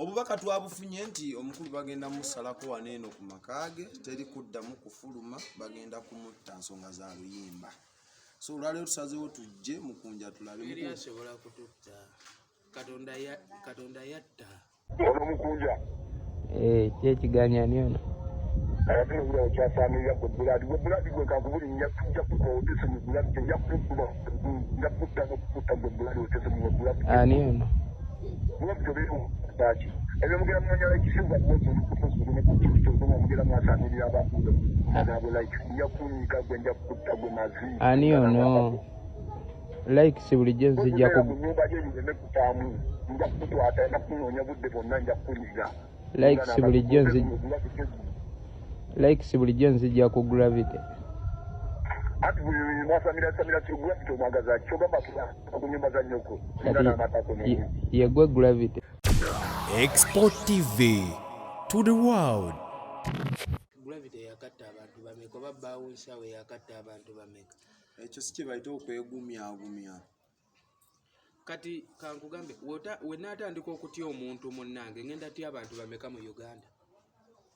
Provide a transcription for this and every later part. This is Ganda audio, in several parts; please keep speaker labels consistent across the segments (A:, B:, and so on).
A: Obubaka twabufunye nti omukulu bagenda musalako waneeno ku makaage teri kuddamu kufuluma bagenda kumutta nsonga za luyimba. So olwaleero tusazeewo tujje Mukunja tulabe
B: eri asobola kututta Katonda yatta
C: ono Mukunja
D: kye kigaanya ni ono
C: ate ngiro kyasaamira ku buladi gwe kakubuli nja kutesa mu buladi nja kutta buladi otesa mu buladi
D: ani ono
C: mwabyo taki ebyo mugera mwanjala ekisiza mwozo kufusukume kukifuzo mugera mwasamirira abantu nabo like nja kunika gwe nja kutta gwe mazi
D: ani ono like si bulijjo nzija ku
C: nyumba je ngene kutamu nja kutwata na kunonya budde bonna nja kuniga
D: like si bulijjo nzija ku Gravity
C: ati mwasamira Gravity omwagaza kyogamba ku nyumba za nyoko
D: yegwe Gravity
E: Export TV to the world.
B: Gravity yakatta abantu bameka oba bawunsawe yakatta abantu bameka
A: ekyo si kye bayita okwegumyagumya.
B: Kati kankugambe wenaatandika okutya omuntu munnange ngenda tya abantu bameka mu Uganda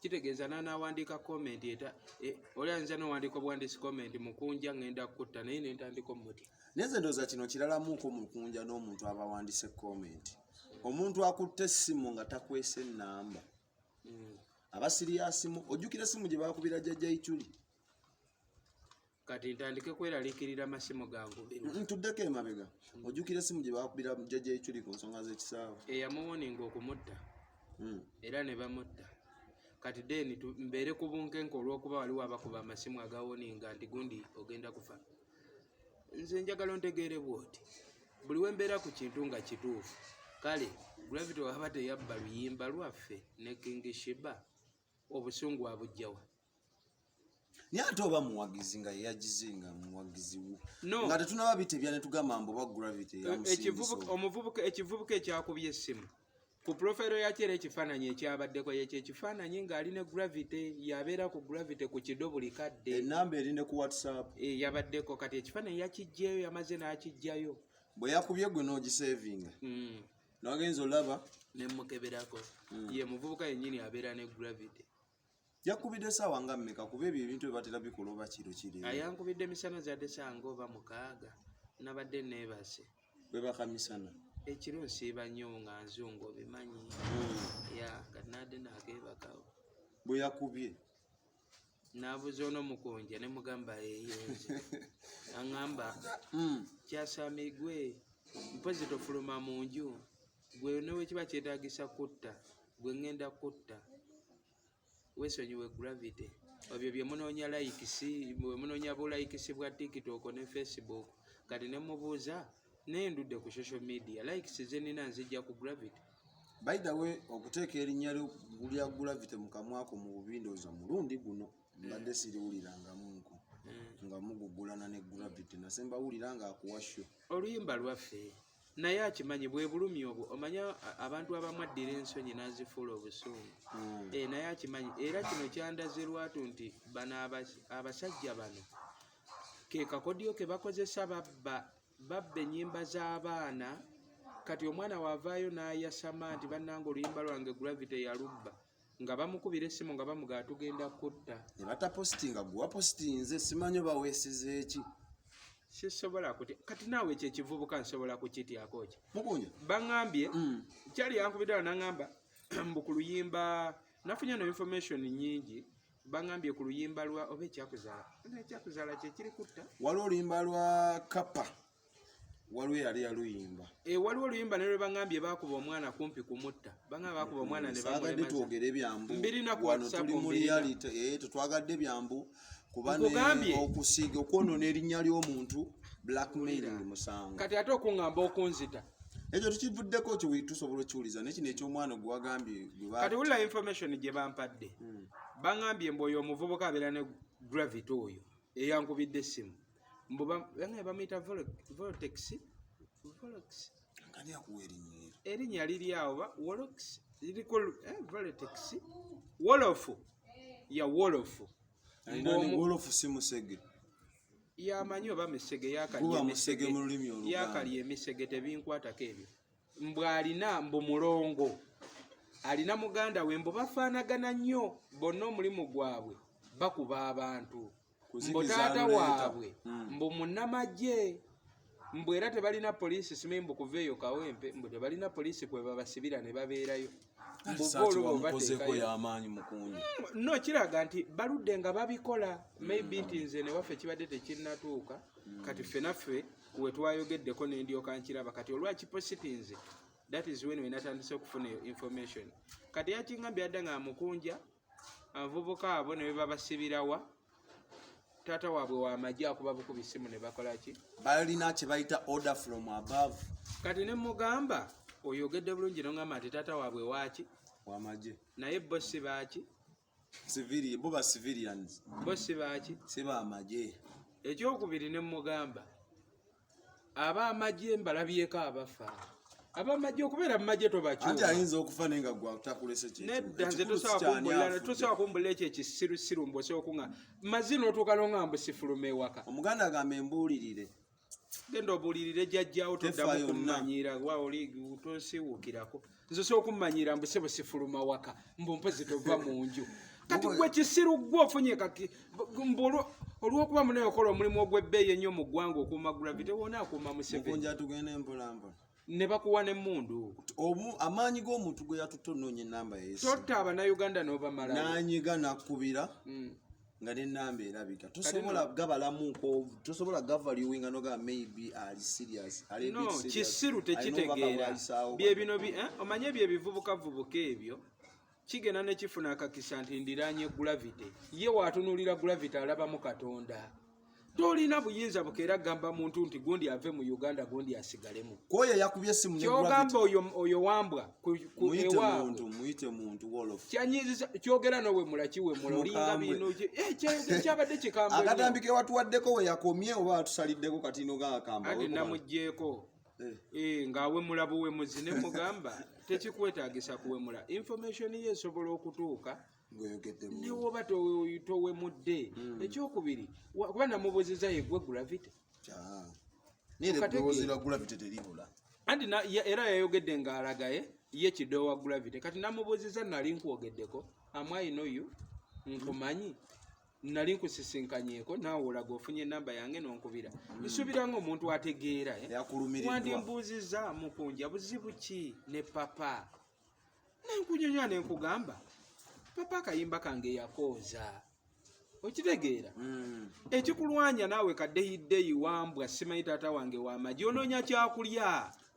B: kitegeeza n'awandiika comment oli ayinza n'owandiika obuwandiisi comment Mukunja ngenda kutta naye nentandika omutya
A: neze ndooza kino kiralamuuko Mukunja n'omuntu abawandise comment. Omuntu akutte essimu nga takwese nnamba abasiriyasimu ojjukira essimu gye baakubira jjajja Ichuli.
B: Kati ntandike kweraliikirira amasimu gangu
A: tuddeko emabega ojjukira essimu gye baakubira jjajja Ichuli ku nsonga z'ekisaawe
B: eyamuwoninga okumutta era ne bamutta. Kati deni mbeere ku bunkenke olw'okuba waliwo abakuba amasimu agawoninga nti gundi ogenda kufa. Nze njagala ontegeere bw'oti buli we mbeera ku kintu nga kituufu kale Gravity waba teyabba luyimba lwaffe ne King Shiba obusungu abujjawa
A: naye ate oba muwagizi nga yeyagizinga muwagizi nga tetunaba bitebya ne tugamba mbu oba Gravity
B: ekivubuka ekyakubye essimu ku profile yakyo era ekifaananyi ekyabaddeko yekyo ekifaananyi ng'ali ne Gravity yabeera ku Gravity ku kido buli kadde
A: ennamba eri ne ku WhatsApp
B: yabaddeko kati ekifaananyi yakijjayo yamaze n'akijjayo
A: bwe yakubye gwe n'ogisevinga n'ogenza olaba
B: nemukeberako ye muvubuka yennyini abeera ne Gravity.
A: yakubidde essaawa nga mmeka kuba ebyo ebintu bye batera bikola oba kiro kiri
B: ayankubidde misana zadde sanga oba mukaaga nabadde neebase
A: bwe bakamisana
B: ekiro nsiiba nnyo nga nzungu obimanyi ya kati nadde nakeebakawo
A: bwe yakubye
B: nabuza ono Mukunja ne mugamba yeyenze aŋŋamba kyasaami gwe mpozi tofuluma mu nju gwe newe kiba kyetaagisa kutta gwe ŋŋenda kutta weesonyiwe Gravity obyo bye munoonya laikisi bwe munoonya bulayikisi bwa TikTok ne Facebook kati ne mubuuza nendudde ku social media likes ze nina nzijja ku Gravity.
A: By the way okuteeka erinnya lya Gravity mu kamwako mu bubindooza mulundi guno mbadde siriwulirangamunko nga mugugulana ne Gravity nasemba wulira nga akuwasho
B: oluyimba lwaffe naye akimanyi bwe bulumi obwo omanya abantu abamu addira ensonyi n'azifuula obusungu naye akimanyi era kino kyandaze lwatu nti bano abasajja bano ke kakodyo ke bakozesa babba ennyimba z'abaana kati omwana wavaayo n'ayasama nti bannanga oluyimba lwange Gravity yalubba nga bamukubira essimu nga bamugaa tugenda kutta
A: ne batapositinga gwe wapositinze simanyi baweeseze eki
B: sisobola kutya kati naawe ekyo ekivubuka nsobola kukityako ki
A: Mukunja
B: baŋŋambye kyali yankubiddewo naŋŋamba mbu ku luyimba nafunye no information nnyingi baŋŋambye ku luyimba lwa oba ekyakuzaala kye kiri kutta
A: waliwo oluyimba lwa Kapa waliwo yali yaluyimba
B: waliwo oluyimba ne lwe baŋŋambye baakuba omwana kumpi kumutta baŋŋambye baakuba omwana ne
A: bamulemaza twogere ebyambu
B: mbirina ku WhatsApp
A: tuli mu reality tetwagadde byambu kuba okusiiga okwonoona erinnya ly'omuntu blackmailing musango
B: kati ate okuŋŋamba okunzita
A: ekyo tukivuddeko kyo tusobola okiwuliza nekino eky'omwana gwe wagambye
B: kati wulira information gye bampadde baŋŋambye mbu oyo omuvubuka abeera ne Gravity oyo eyankubidde essimu mbu bamuyita Volotex erinnya liri awo Wolox liriko Volotex Wolofu ya Wolofu
A: Wolofu si musege
B: yamanyi oba misege yakalya emisege tebinkwatako ebyo mbu alina mbu mulongo alina muganda we mbo bafaanagana nnyo bonna omulimu gwabwe bakuba abantu mbo taata waabwe mbo munnamagye mbu era tebalina poliisi simanyi mbu kuva eyo kawempe mbu tebalina poliisi kwe babasibira ne babeerayo no kiraga nti baludde nga babikola maybe nti nze newaffe kibadde tekinnatuuka kati ffe naffe we twayogeddeko n'endyoka nkiraba kati olwakipositinze that is when we natandise okufuna information kati yakingambye adda nga Amukunja abavubuka abo ne babasibirawa taata waabwe wamagye akuba bukubi simu ne bakola ki
A: balina kye bayita order from above
B: kati ne mugamba oyogedde bulungi nongamba nti taata waabwe waaki
A: wamagye
B: naye bossi baaki
A: bo ba civilians
B: bossi baaki
A: si baamagye
B: ekyokubiri ne mugamba abaamagye mbalabyeko abafa abamagye okubeera mumagye tobakyuka
A: anti ayinza okufa naye nga gwatakulese
B: nedda nze tosobola kumbulira ekyo ekisirusiru mbosooka okunga mazina otuuka nonga mbusifuluma ewaka
A: omuganda agamba embuulirire
B: genda obuulirire jjajjaawo toddamu kummanyira waoli tosiwuukirako nze osobola okummanyira mbuse busifuluma waka mbumpozi tova mu nju kati gwe kisiru gwe ofunye kaki olw'okuba munayokola omulimu ogw'ebbeeyi ennyo mu ggwanga okuuma Gravity wona akuuma Museveni
A: tugenda empolampola
B: ne bakuwa n'emmundu
A: amaanyi g'omuntu gwe yatutte onoonya ennamba yeesi
B: totta abannayuganda n'obamala
A: nanyiga nakubira nga n'ennamba erabika tosobola gabalamuko tosobola gavaluinga noga maybe ali serious
B: no kisiru tekitegeera bye bino omanye bye bivubukavubuka ebyo kigenda ne kifuna akakisa nti ndiranye Gravity ye waatunulira Gravity alabamu Katonda tolina buyinza bukeera gamba muntu nti gundi ave mu Uganda gundi asigalemu
A: koyo yakubye simu ne
B: kyogamba oyo wambwa
A: muyite muntu wolof
B: kyanyiziza kyogera nowe mulakiwe mulolinga bino kyabadde kikambwe
A: akatambike watuwaddeko we yakomye oba atusaliddeko katino gakamba
B: ati namugjeeko ngaawe mulabu we muzine mugamba tekikwetaagisa kuwemula information ye esobola okutuuka newoba towemudde ekyokubiri kuba namubuuziza yegwe Gravity anti era yayogedde ng'alagaye ye kidoowa Gravity kati namubuuziza nali nkwogeddeko amwayinoyo nkumanyi nali nkusisinkanyeeko naawe olaga ofunye enamba yange nonkubira nsuubira ng'omuntu ategeera wandimbuuziza Mukunja buzibu ki ne papa nenkunyonya nenkugamba papa akayimba kange yakooza okitegeera ekikulwanya naawe kaddeyiddeyi wambwa simanyi taata wange wamagye onoonya kyakulya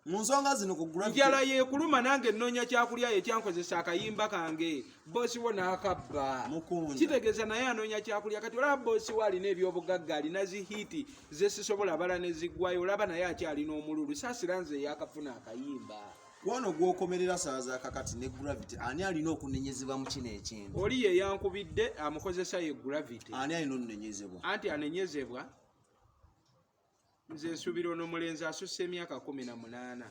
A: mu nsonga zino ku Gravity
B: njala yeekuluma nange nnoonya kyakulya ekyankozesa akayimba kange boosi wo n'akabba kitegeeza naye anoonya kyakulya kati olaba boosi we alina ebyobugagga alina zihiti zesisobola bala ne ziggwayo olaba naye akyalina omululu saasira nze yakafuna akayimba
A: wano gwokomerera saaza kakati ne Gravity ani alina okunenyezebwa mu kino ekintu
B: oli ye yankubidde amukozesa ye Gravity
A: ani alina okunenyezebwa
B: anti anenyezebwa nze nsuubira ono mulenzi asusse emyaka 18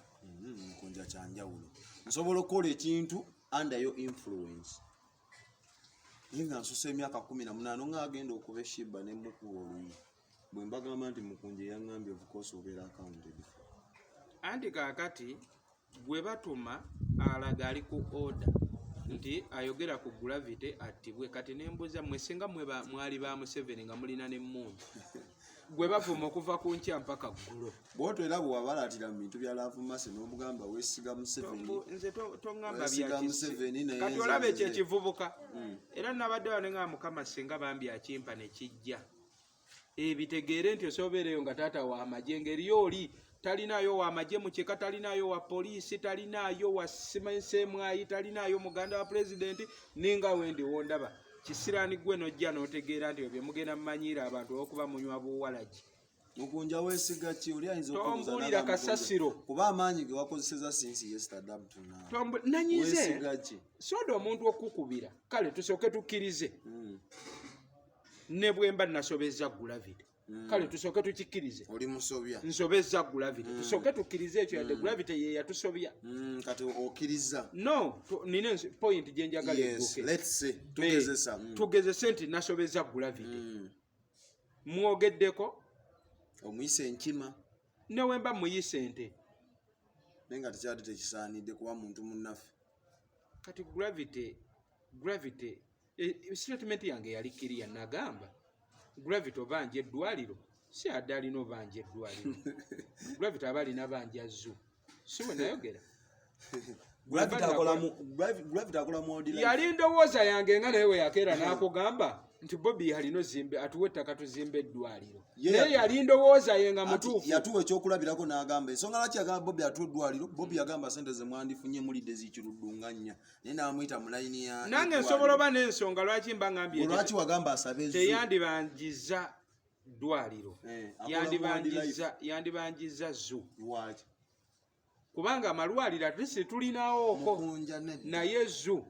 A: Mukunja kyanjawulo nsobola okukola ekintu under your influence naye nga nsusse emyaka 18 nga agenda okuba eshibba ne mukuba oluyi bwe mbagamba nti Mukunja yaŋŋambye of course obeera accounted
B: anti kaakati gwe batuma alaga ali ku order nti ayogera ku Gravity attibwe kati nembuuza mwe singa mwali ba Museveni nga mulina n'emmundu gwe bavuma okuva ku nkya mpaka ggulo
A: bwoto era bwe wabalaatira mu bintu bya laafumase n'omugamba weesiga Museveni
B: nze toŋŋamba kati olaba ekyo ekivubuka era nabadde wano nga Mukama singa bambi akimpa ne kijja ebitegeere nti osobeereyo nga taata wa amagye ngeri oli talinayo wa amagye mu kika talinayo wa poliisi talinayo wa semwayi talinayo muganda wa pulezidenti ninga wendi wondaba kisiraani gwe nojja n'otegeera nti bye mugenda mumanyiira abantu okuba munywa buwalagi
A: Mukunja weesiga ki oli ayinza
B: tombulira kasasiro
A: kuba amaanyi ge wakozeseza sinsi yesterday up to now
B: nanyize soda omuntu okukubira kale tusooke tukkirize ne bwemba nasobeza Gravity kale tusooke tukikkirize
A: oli musobya
B: nsobeza Gravity tusooke tukkirize ekyo yadde Gravity ye yatusobya
A: kati okkiriza
B: no nina point gye njagala
A: egguke let's say
B: tugezese nti nasobeza Gravity mwogeddeko
A: omuyise enkima
B: newemba muyise ente
A: naye nga tekyali tekisaanidde kuba muntu munnaffe
B: kati gravity statement yange yali kiriya nagamba gravity obanja eddwaliro si adalina obanja eddwaliro gravity aba alina banja zu si bwe nayogera
A: Gravity akola mu odi
B: yali ndowooza yange nga naye we yakeera n'akugamba nti Bobby alino zimbe atuwe ettaka tuzimbe eddwaliro naye yali ndowooza ye nga mutuufu
A: yatuwa ekyokulabirako n'agamba ensonga lwaki yagamba Bobby atuwe eddwaliro Bobby yagamba sente ze mwandifunye mulidde zikiruddunganya naye n'amuyita mu layini ya
B: nange nsobola oba n'ensonga lwaki mba ngambye
A: lwaki wagamba asabe ezu
B: teyandibanjiza ddwaliro yandibanjiza zu
A: lwaki
B: kubanga amalwaliro atisi tulinawooko naye zu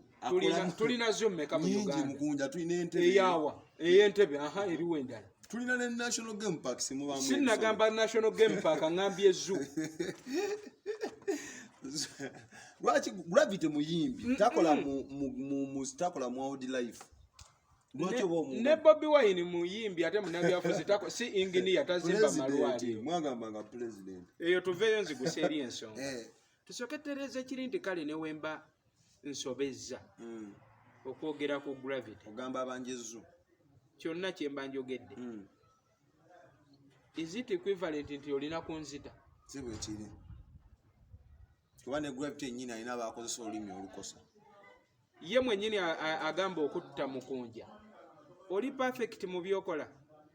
B: tulina zo mmeka mu Uganda
A: Mukunja tulina Entebbe
B: eyawa ey'Entebbe eriwo endala
A: tulina ne National Game Park simubamu
B: sinnagamba National Game Park aŋambye zu
A: lwaki Gravity muyimbi takola takola mu wildlife
B: ne Bobby Wine muyimbi ate munabyafuzi si engineer tazimba malwaliro
A: mwagambanga president
B: eyo tuveeyo nziguse eri ensonga tusooke tereza ekiri nti kale ne wemba nsobezza okwogera ku Gravity
A: ogamba abanjezu
B: kyonna kyemba njogedde is it equivalent nti olina kunzita
A: si bwe kiri kuba ne Gravity ennyini alina abakozesa olulimi olukosa
B: ye mwennyini agamba okutta Mukunja oli perfect mu byokola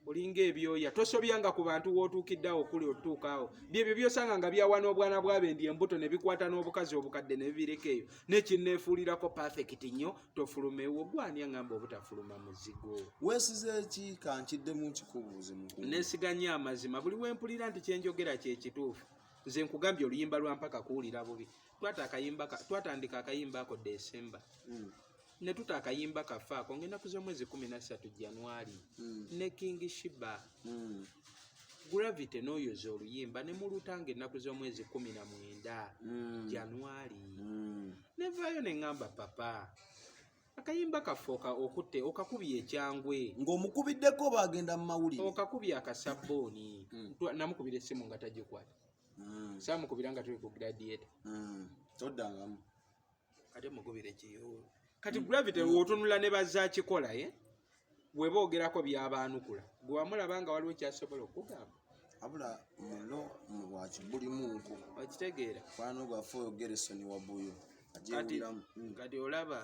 B: olinga ebyoya tosobyanga ku bantu wootuukiddeawo okuli otutuukaawo byebyo byosanga nga byawana obwana bwabendi embuto ne bikwata n'obukazi obukadde ne bibireka eyo nekinneefuulirako perfect nnyo tofulumewo gwani aŋŋamba obutafuluma muzigo
A: weesize eki kankidde mu kikubuuzi Mukunja
B: neesiganye amazima buli wempulira nti kyenjogera kye kituufu nze nkugambye oluyimba lwa mpaka kuwulira bubi twatandika akayimba ako Desemba ne tuta akayimba kafa ako ng'ennaku z'omwezi 13 Januari ne King Shiba Gravity n'oyoza oluyimba ne mulutanga ennaku z'omwezi 19 Januari nevaayo ne ŋŋamba papa akayimba kafa okutte okakubye ekyangwe
A: ng'omukubiddeko bagenda mu mawulire
B: okakubye akasabbooni namukubira essimu nga tagikwata saamukubira nga tuli ku gladiator
A: toddangamu
B: ate mukubire kiyo kati Gravity wootunula ne bazaakikola bwe boogerako by'abaanukula gwe wamulaba nga waliwo ekyasobola okugamba
A: abula muno wakibulimuko
B: okitegeera
A: fano gwaffe oyo Gerson Wabuyo ajeewuliramu
B: kati olaba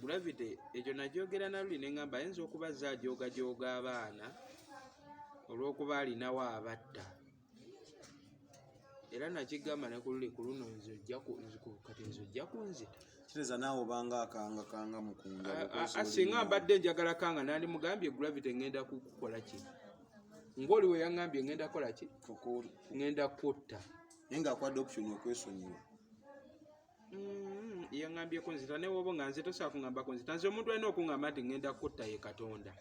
B: Gravity ekyo nagyogera naluli ne ŋŋamba ayinza okuba zaajooga abaana olw'okuba alinawo abatta era nakigamba ne kululi ku luno kati nze ojja kunzita
A: kireza naawe obanga akanga Mukunja
B: singa mbadde njagala kanga nandi mugambye Gravity ngenda kukola ki ng'oli we yaŋŋambye ngenda kukola ki ngenda kutta
A: naye ng'akwadde option okwesonyiwa
B: yaŋŋambye kunzita ne woba nga nze tosobola kuŋŋamba kunzita nze omuntu alina okuŋŋamba nti ngenda kutta ye Katonda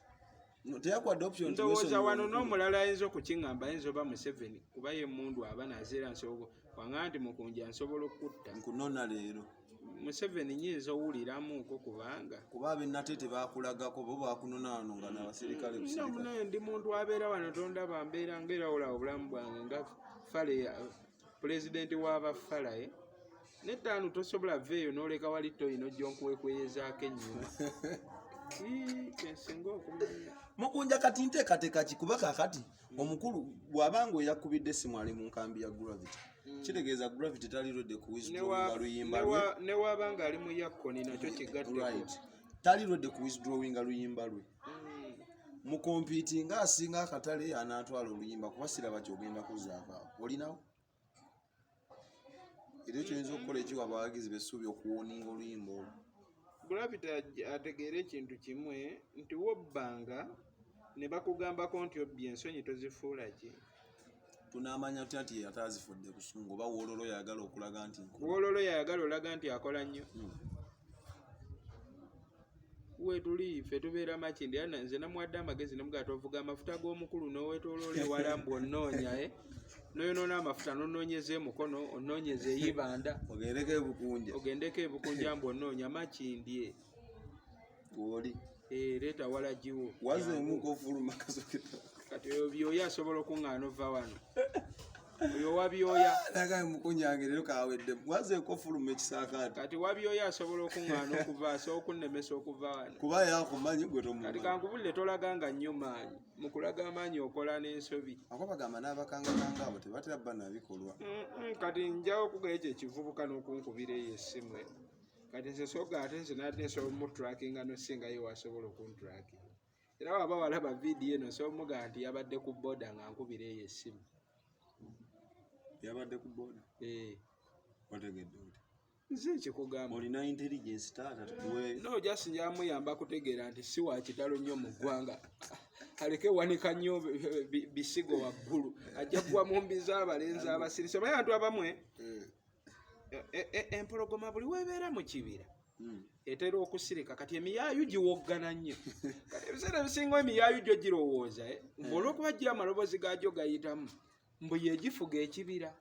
A: teyakwadde option
B: ndowooza wano n'omulala ayinza okukiŋŋamba ayinza oba Museveni kuba ye mundu aba nazeera wanga nti Mukunja nsobola okutta
A: nkunona leero
B: Museveni nyinza owuliramuko kubanga
A: kuba abennatete bakulagako bo bakunona wano nga n'abasirikale
B: munaye ndi muntu abeera wano tondaba mbeera ngaera ola obulamu bwange nga fale pulezidenti w'abafalaye n'ettaanu tosobola veeyo n'oleka wali toyina ojja nkuwekweyezaako ennyuma kensinga okumanya
A: Mukunja kati nteekateeka ki kuba kaakati omukulu bw'abanga eyakubidde essimu ali mu nkambi ya Gravity kitegeeza Gravity tali lwedde ku withdrawing luyimba lwe
B: ne wabanga ali mu yakoni nakyo kigaddeko
A: tali lwedde ku withdrawing luyimba lwe mu kompiti ng'asinga akatale anaatwala oluyimba kuba siraba kyogenda kuzaako olinawo era ekyoyinza okukola ekiwa abawagizi b'essuubi okuwoninga oluyimba olwo
B: Gravity ategeera ekintu kimu nti wobbanga ne bakugambako nti obbye ensonyi tozifuula ki
A: tunaamanya tutya nti atazifudde busungu oba woololo yayagala okulaga nti
B: woololo yayagala olaga nti akola nnyo wetuli ffe tubeera makindi era nze namuwadde amagezi nemugaa tovuga amafuta g'omukulu n'owetooloola ewalambu onnoonya noyonoona amafuta nonoonyeza emukono onoonyeza eyibanda ogendeko ebukunja mbu onoonya makindye
A: oli
B: leeta walagiwo
A: wazeemuko ofuluma kasoketa
B: kati byoyo asobola okuŋŋaana ova wano oyo wabyoya
A: naga mukunyange lero kawedde wazeeko fuluma ekisaakaate
B: kati wabyoya asobola okuŋŋaana okuva asobola okunnemesa okuva wano
A: kuba yakumanyi gwe
B: kati
A: tomumanyi
B: kankubulire tolaganga nnyo maanyi mu kulaga amaanyi okola n'ensobi
A: ako bagamba n'abakangakanga abo tebatera bba nabikolwa
B: kati njawo okuga ekyo ekivubuka n'okunkubira eyo essimu eno kati nze soga ate nze nasobola omutrackinga nosingayo wasobola okuntrackinga era waba walaba vidiyo eno osobola omuga nti yabadde ku booda nga nkubira eyo essimu
A: yabadde ku booda wategedde oti
B: nze ekikugamba
A: olina intelligence taata tuwe
B: no just njamuyamba kutegeera nti si wa kitalo nnyo mu ggwanga aleke wanika nnyo bisigo waggulu ajja kuwa mu mbi z'abalenzi abasirise omanyi abantu abamwe empologoma buli weebeera mu kibira etera okusirika kati emiyaayu giwoggana nnyo kati ebiseera ebisinga emiyaayu gyo girowooza olw'okuba gyo amaloboozi gaagyo gayitamu mbu yegifuga ekibira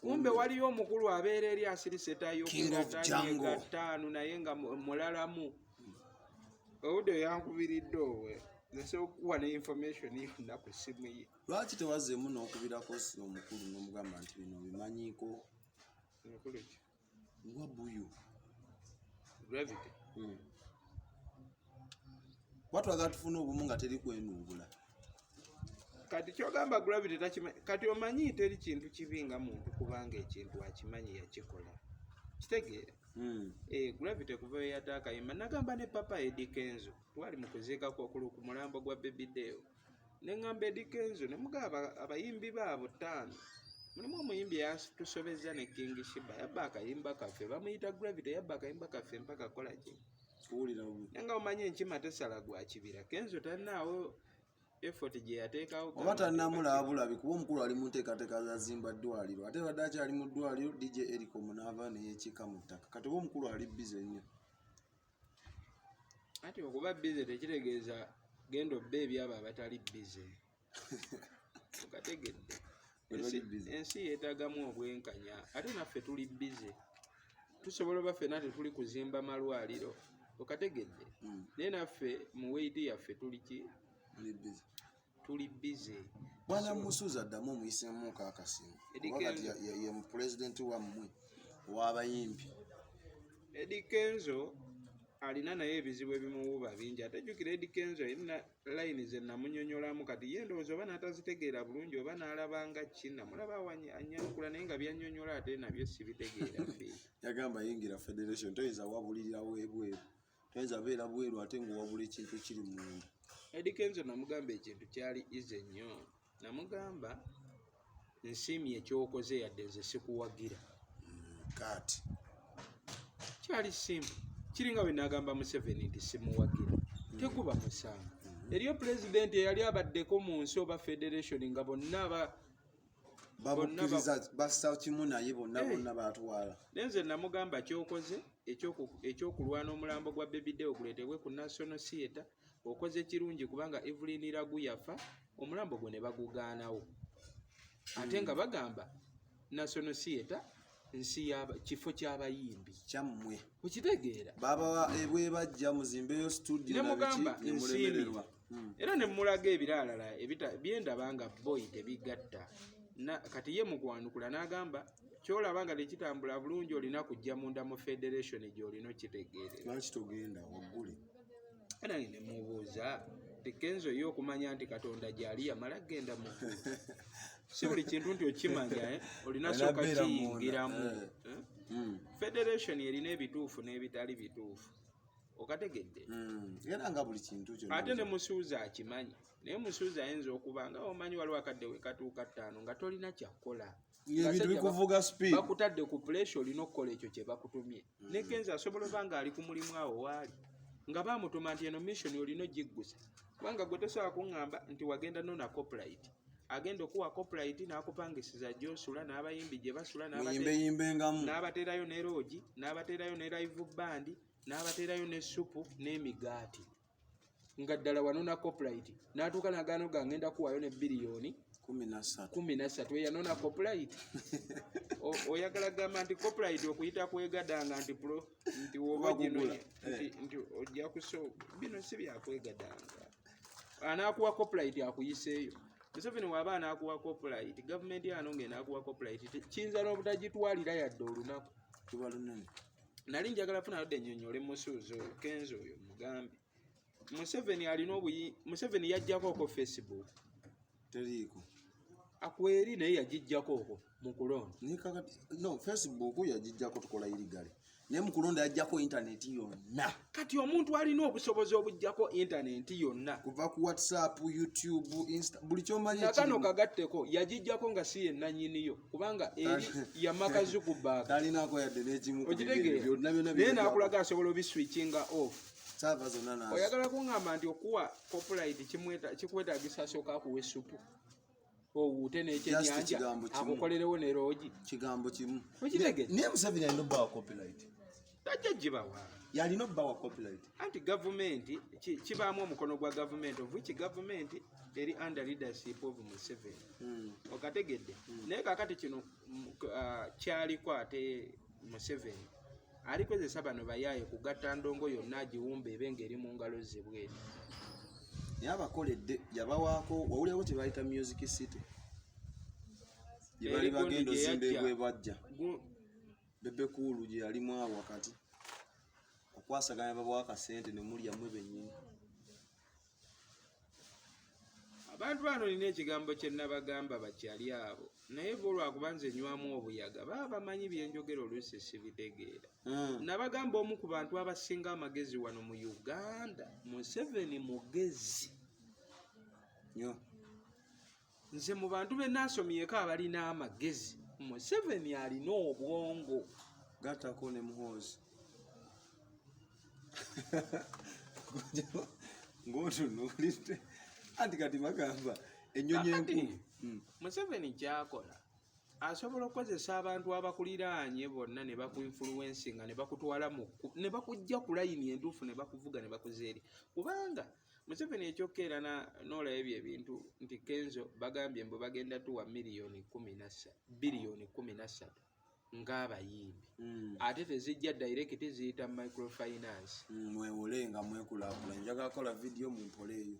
B: kumbe waliyo omukulu abeera eri asirise tayogatanu naye nga mulalamu owudde yankubiridde owe nsobola okukuwa ne information yonna ku ssimu ye
A: lwaki tewazeemu n'okubirako omukulu n'omugamba nti bino bimanyiiko
B: omukulu ki
A: ngwa buyu
B: Gravity
A: batwagala tufuna obumu nga teri kwenuubula
B: kati kyogamba Gravity takimanyi kati omanyi teri kintu kibi nga muntu kubanga ekintu akimanyi yakikola kitegeera Gravity kuva weyata akayimba nagamba ne papa Eddie Kenzo twali mu kuziika ku mulambo gwa Baby Deo ne ngamba Eddie Kenzo ne mugaba abayimbi baabo 5 mulimu omuyimbi yatusobezza ne King Shiba yabba akayimba kaffe bamuyita Gravity yabba akayimba kaffe mpaka kola ki
A: kuwulira
B: nga omanyi enkima tesala gwa kibira Kenzo talinawo effort gye yateekawo
A: oba talinaamulaba bulabi kuba omukulu ali mu nteekateeka za zimba ddwaliro ate badde akyali mu ddwaliro DJ Eriko munaava neyekiika mu ttaka kati oba omukulu ali bize nnyo
B: ati okuba bize tekitegeeza genda obba ebyabo abatali bize okategedde ensi yeetaagamu obwenkanya ate naffe tuli bize tusobola oba ffenna tetuli kuzimba malwaliro okategedde naye naffe mu weiti yaffe tuli ki tuli bize
A: bwana musuuza addamu omuyisemuuko akasimu wakati ye pulezidenti wammwe ow'abayimbi
B: Eddie Kenzo alina naye ebizibu ebimuwuba bingi atejjukira Eddie Kenzo erina layini ze namunyonyolamu kati ye ndowooza oba n'atazitegeera bulungi oba n'alabanga ki namulaba anyanukula naye nga byannyonnyola ate nabyo sibitegeera ffe
A: yagamba yingira federation toyinza wabulirirawo ebweru toyinza beera bweru ate ng'owabula ekintu kiri munda
B: Eddie Kenzo namugamba ekintu kyali ize nnyo namugamba nsiimye ekyokoze yadde nze sikuwagira
A: kati
B: kyali simple kiringa bwe nagamba Museveni nti simuwagira tekuba musango eriyo pulezidenti eyali abaddeko mu nsi oba federation nga bonna
A: babukkiriza bassa kimu naye bonna batwala
B: naye nze namugamba kyokoze ekyokulwana omulambo gwa Baby Deo guleetebwe ku National Theatre okoze kirungi kubanga Evelyn Ragu yafa omulambo gwe ne bagugaanawo ate nga bagamba National Theatre nsi kifo ky'abayimbi
A: kyammwe
B: okitegeera
A: baba ebwebajja muzimbeyo studio
B: nemugamba nsiimirwa era ne mulaga ebiralala byendaba nga boyi tebigatta kati ye mugwanukula n'agamba kyolaba nga tekitambula bulungi olina kujja munda mu federation gy'olina okitegeerera
A: lwaki togenda waggule
B: nange ne mubuuza Kenzo yo okumanya nti Katonda gyali yamala genda mu si buli kintu nti okimanya olina soka kiyingiramu federation erina ebituufu n'ebitali bituufu okategedde
A: era nga buli kintu kyonna
B: ate ne musuuza akimanyi naye musuuza ayinza okuba nga omanyi waliwo akadde wekatuuka 5 nga tolina kyakkola
A: ebintu bikuvuga speed
B: bakutadde ku pressure olina okukola ekyo kye bakutumye ne Kenzo asobola oba nga ali ku mulimu awo waali nga bamutuma nti eno mission olina ogiggusa kubanga gwe tosobola kuŋŋamba nti wagenda nona copyright agenda okuwa copyright n'akupangisiza gy'osula n'abayimbi gye basula n'abateerayo ne rogi n'abateerayo ne live band n'abateerayo ne supu n'emigaati nga ddala wanona copyright n'atuuka n'agaano gangenda kuwayo ne biliyoni 13 eyanona copyright oyagala gamba nti copyright okuyita kwegadanga nti woba gino nti ojja kusooka bino si byakwegadanga anaakuwa copyright akuyiseeyo Museveni waba anakuwa copyright government yano ng'enakuwa copyright kiyinza n'obutagitwalira yadde olunaku
A: tuba lunene.
B: nali njagala funa yadde ennyonnyole musuuzo Kenzo oyo mugambe Museveni yajjako ko Facebook
A: Teriiko.
B: akweri naye yagijjako okwo mu kulonda
A: No, Facebook yagijjako tukola irigale. Naye mu kulonda yajjako internet yonna.
B: kati omuntu alina obusobozi obujjako internet yonna
A: Kuva ku WhatsApp, YouTube, Insta, buli ky'omanyi
B: nakano kagatteko yagijjako nga si yennanyiniyo kubanga eri yamakazi ku baaga
A: talinaako yadde n'ekimu ku
B: okitegeera
A: byonna
B: naye n'akulaga asobola obiswitchinga off.
A: saava zonna nazo.
B: Oyagala kuŋŋamba nti okuwa copyright kikwetaagisa asooka akuwa essupu owuute n'ekyennyanja akukolerewo ne loogi
A: kigambo kimu.
B: okitegeera
A: Naye Museveni alina obbawa copyright.
B: tajja gibawa
A: Yalina obbawa copyright.
B: anti gavumenti kibaamu omukono gwa gavumenti of which gavumenti eri under leadership of Museveni okategedde naye kakati kino kyaliko ate Museveni alikozesa bano bayaaye kugatta ndongo yonna agiwumba ebe ng'eri mu ngalo ze bweti.
A: Naye abakoledde yabawaako wawulirawo kye bayita Music City gye bali bagenda ozimba ebwe bajja Bebe Cool gye yalimu awo wakati okwasaganya babawa akasente ne mulyamu bennyini.
B: Abantu bano nina ekigambo kye nabagamba bakyali abo naye olwakuba nze nywamu obuyaga baba bamanyi byenjogera oluusi sibitegeera. Nabagamba omu ku bantu abasinga amagezi wano mu Uganda Museveni mugezi
A: Nyo.
B: nze mu bantu be naasomyeko abalina amagezi Museveni alina obwongo
A: Gattako ne muhoozi. Ng'otunuulidde anti kati bagamba ennyonyi enkulu.
B: Museveni kyakola asobola okukozesa abantu abakuliraanye bonna ne bakuinfluencinga ne bakutwala ne bakujja ku layini entuufu ne bakuvuga ne bakuzeeri kubanga Museveni ekyokkeera n'olaba ebyo ebintu nti Kenzo bagambye mbu bagenda tuwa biliyoni 13 ng'abayimbi ate tezijja direct ziyita microfinance.
A: Mwewole nga mwekulakula njagala kukola vidiyo mu mpole eyo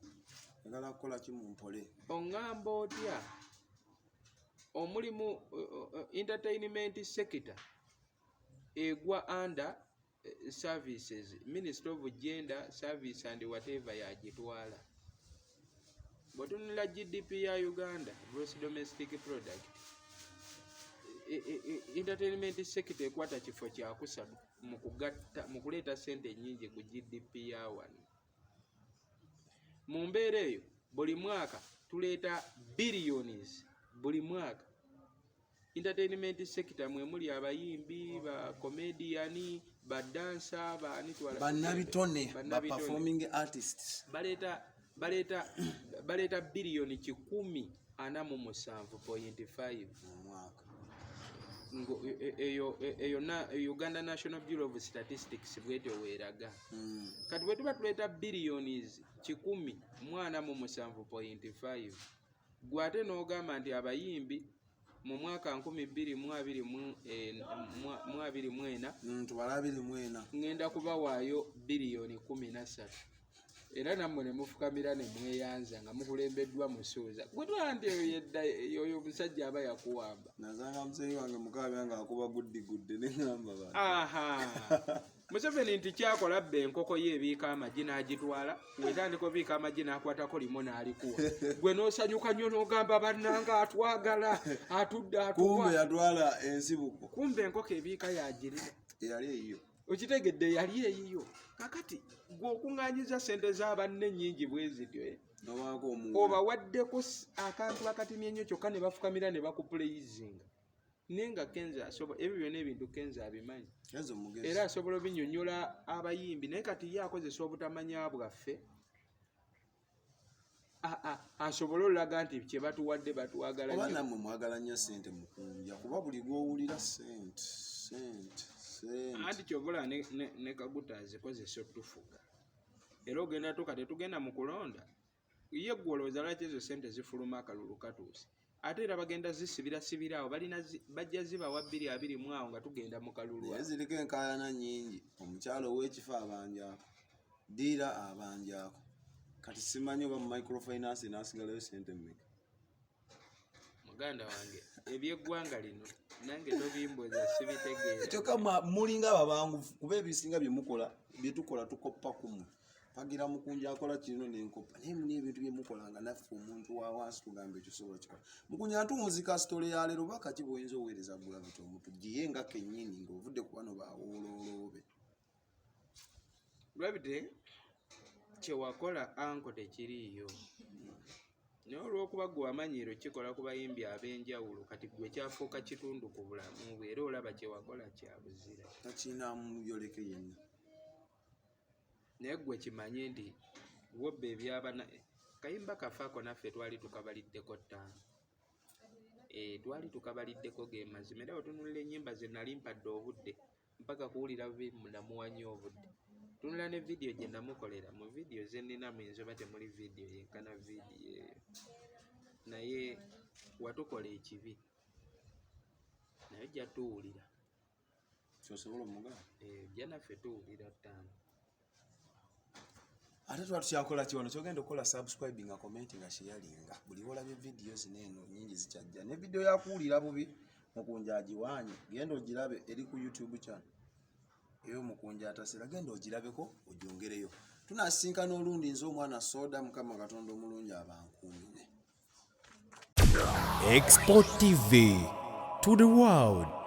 A: njagala kukola ki mu mpole.
B: Oŋŋamba otya omulimu entertainment sector egwa under services Ministry of Gender Service and whatever yagitwala. Bw'otunula GDP ya Uganda gross domestic product entertainment sector ekwata kifo kyakusatu mu kuleeta sente nnyingi ku GDP ya wano. Mu mbeera eyo buli mwaka tuleeta billions buli mwaka. Entertainment sector mwe muli abayimbi ba comedian ba dancer ba nitwala
A: bannabitone ba performing artists baleta billioni 147.5
B: mu mwaka. Eyo Uganda National Bureau of Statistics bwete weeraga. Kati bwe tuba tuleeta billions 147.5 gwate n'ogamba nti abayimbi mu mwaka 2024 ngenda kubawaayo biliyoni 13 era nammwe ne mufukamira ne mweyanza nga mukulembeddwa musuuza gwe twanti oyo omusajja aba yakuwamba
A: nazanga muzeeyi wange mukaabe nga akuba guddigudde ne ŋŋamba ba
B: Museveni nti kyakola bbe enkoko ye ebiika amagi n'agitwala wetandika obiika amagi n'akwatako limu n'alikuwa gwe n'osanyuka nnyo n'ogamba bannanga atwagala atudde
A: kumbe yatwala ensibuko
B: kumbe enkoko ebiika yagirira
A: eyali eyiyo
B: okitegedde yali eyiyo kakati gwe okuŋŋaanyiza sente z'abanne nnyingi bwe zityo obawaddeko akantu akatini ennyo kyokka ne bafukamira ne bakupuleyizinga nenga Kenzo asobola ebyo byonna ebintu Kenzo abimanyi era asobola obinnyonnyola abayimbi naye kati ye akozesa obutamanya bwaffe asobola olaga nti kye batuwadde batwagala
A: oba nammwe mwagala nnyo sente mukunja kuba buli gw'owulira sente anti
B: kyobola ne kaguta azikozesa otufuga era ogenda tuka tetugenda mu kulonda ye gwe olowooza lwaki ezo sente zifuluma akalulu katuuse ate era bagenda zisibira awo bajja zibawa 220 awo nga tugenda mu kalulu
A: naye ziriko enkaayana nnyingi omukyalo ow'ekifo abanjako diira abanjako kati simanyi oba mu microfinance n'asigalayo sente mmeka
B: muganda wange ebyeggwanga lino nange tobimbuza sibitegeera
A: kyokka mulinga ababangufu kuba ebisinga byetukola tukoppa kumwe pagira Mukunja akola kino nenkoppa naye muni ebintu byemukolanga naffe omuntu wa wansi tugambe ekyo sobola kikola Mukunja ntumuuzika sitole ya leero bakati bwoyinza oweereza Gravity Omutujju ye nga kennyini ng'ovudde ku bano bawoololoobe
B: Gravity kyewakola anko tekiriiyo naye olw'okuba gwe wamanyiiro kikola ku bayimbi ab'enjawulo kati gwe kyafuuka kitundu ku bulamu bwe era olaba kyewakola kya buzira
A: takiinaamu yoleke yenna
B: naye gwe kimanye nti wobba ebyabana kayimba kafaako naffe twali tukabaliddeko ttaano twali tukabaliddeko ge mazima era otunulira ennyimba ze nali mpadde obudde mpaka kuwulira namuwanyi obudde tunula ne vidiyo gye namukolera mu vidiyo ze nninamu enzoba temuli vidiyo yenkana vidiyo eyo naye watukola ekibi naye ojja tuwulira
A: kyosobola omugamba
B: ojja naffe tuwulira ttaano
A: ate tuba tukyakola kyono kyogenda okukola subscribe nga comment nga sharinga buli olabye vidiyo zino eno nyingi zikyajja ne vidiyo yakuwulira bubi Mukunja agiwaanye genda ogirabe eri ku YouTube channel eyo Omukunja Atasera genda ogirabeko ogyongereyo tunasinkana olundi nze omwana soda Mukama Katonda omulungi abankuumire
E: Export TV to the world.